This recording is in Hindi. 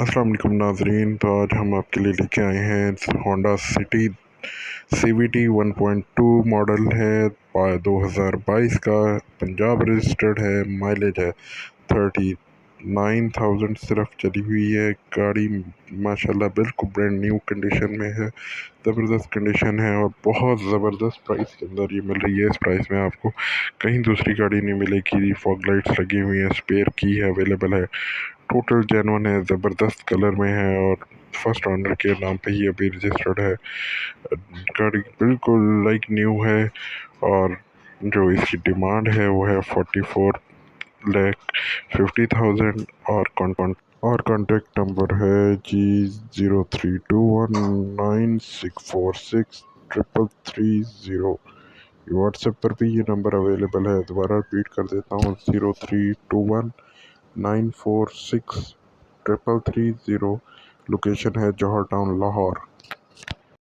अस्सलाम वालेकुम नाजरीन। तो आज हम आपके लिए लेके आए हैं होंडा सिटी CVT 1.2 मॉडल है 2022 का। पंजाब रजिस्टर्ड है। माइलेज है 39,000 सिर्फ चली हुई है गाड़ी। माशाल्लाह बिल्कुल ब्रांड न्यू कंडीशन में है। ज़बरदस्त कंडीशन है और बहुत ज़बरदस्त प्राइस के अंदर ये मिल रही है। इस प्राइस में आपको कहीं दूसरी गाड़ी नहीं मिलेगी। फॉग लाइट्स लगी हुई हैं, स्पेयर की है अवेलेबल है, टोटल जेन्युइन है, ज़बरदस्त कलर में है और फर्स्ट ओनर के नाम पे ही अभी रजिस्टर्ड है। गाड़ी बिल्कुल लाइक न्यू है और जो इसकी डिमांड है वो है 44,50,000 और कॉन्टेक्ट नंबर है G032196463330। व्हाट्सएप पर भी ये नंबर अवेलेबल है। दोबारा रिपीट कर देता हूँ, 032194633330। लोकेशन है जौहर टाउन, लाहौर।